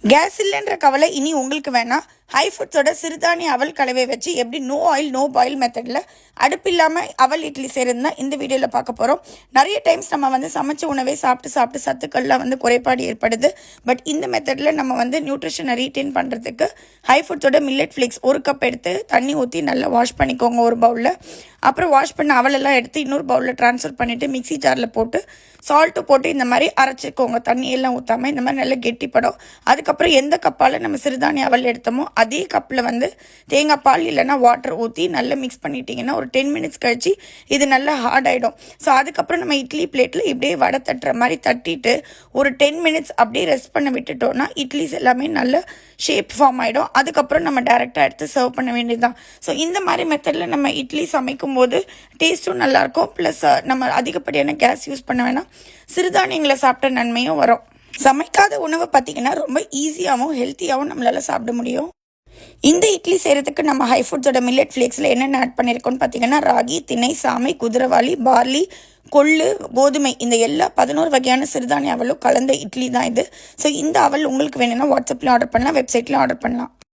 Case இல்லைன்ற கவலை இனி உங்களுக்கு வேணாம். ஹை ஃபுட்ஸோட சிறுதானிய அவல் கலவை வச்சு எப்படி நோ ஆயில் நோ பாயில் மெத்தடில் அடுப்பு இல்லாமல் அவல் இட்லி செய்கிறது தான் இந்த வீடியோவில் பார்க்க போகிறோம். நிறைய டைம்ஸ் நம்ம சமைச்ச உணவை சாப்பிட்டு சத்துக்கள்லாம் குறைபாடு ஏற்படுது. பட் இந்த மெத்தடில் நம்ம நியூட்ரிஷனை ரீட்டைன் பண்ணுறதுக்கு ஹை ஃபுட்ஸோட மில்லட் ஃப்ளேக்ஸ் 1 கப் எடுத்து தண்ணி ஊற்றி நல்லா வாஷ் பண்ணிக்கோங்க ஒரு பவுலில். அப்புறம் வாஷ் பண்ண அவலெல்லாம் எடுத்து இன்னொரு பவுலில் ட்ரான்ஸ்ஃபர் பண்ணிவிட்டு மிக்சி ஜாரில் போட்டு சால்ட்டு போட்டு இந்த மாதிரி அரைச்சிக்கோங்க. தண்ணியெல்லாம் ஊற்றாமல் இந்த மாதிரி நல்லா கெட்டிப்படும். அதுக்கப்புறம் எந்த கப்பால் நம்ம சிறுதானிய அவல் எடுத்தோமோ அதே கப்பில் தேங்காய் பால் இல்லைனா வாட்டர் ஊற்றி நல்லா மிக்ஸ் பண்ணிட்டீங்கன்னா ஒரு 10 மினிட்ஸ் கழிச்சு இது நல்லா ஹார்ட் ஆகிடும். ஸோ அதுக்கப்புறம் நம்ம இட்லி பிளேட்டில் இப்படியே வடை தட்டுற மாதிரி தட்டிட்டு ஒரு 10 மினிட்ஸ் அப்படியே ரெஸ்ட் பண்ண விட்டுட்டோன்னா இட்லிஸ் எல்லாமே நல்ல ஷேப் ஃபார்ம் ஆகிடும். அதுக்கப்புறம் நம்ம டேரெக்டாக எடுத்து சர்வ் பண்ண வேண்டியதுதான். ஸோ இந்த மாதிரி மெத்தடில் நம்ம இட்லி சமைக்கும் போது டேஸ்ட்டும் நல்லாயிருக்கும். ப்ளஸ் நம்ம அதிகப்படியான கேஸ் யூஸ் பண்ண வேணாம். சிறுதானியங்களை சாப்பிட்ட நன்மையும் வரும். சமைக்காத உணவை பார்த்திங்கன்னா ரொம்ப ஈஸியாகவும் ஹெல்த்தியாகவும் நம்மளால் சாப்பிட முடியும். இந்த இட்லி செய்கிறதுக்கு நம்ம ஹை ஃபுட்ஸோட மில்லட் ஃப்ளேக்ஸில் என்னென்ன ஆட் பண்ணியிருக்கோன்னு பார்த்தீங்கன்னா ராகி, திணை, சாமை, குதிரைவாளி, பார்லி, கொள்ளு, கோதுமை இந்த எல்லா 11 வகையான சிறுதானிய அவலும் கலந்த இட்லி தான் இது. ஸோ இந்த அவல் உங்களுக்கு வேணும்னா வாட்ஸ்அப்லேயும் ஆர்டர் பண்ணலாம், வெப்சைட்லேயும் ஆர்டர் பண்ணலாம்.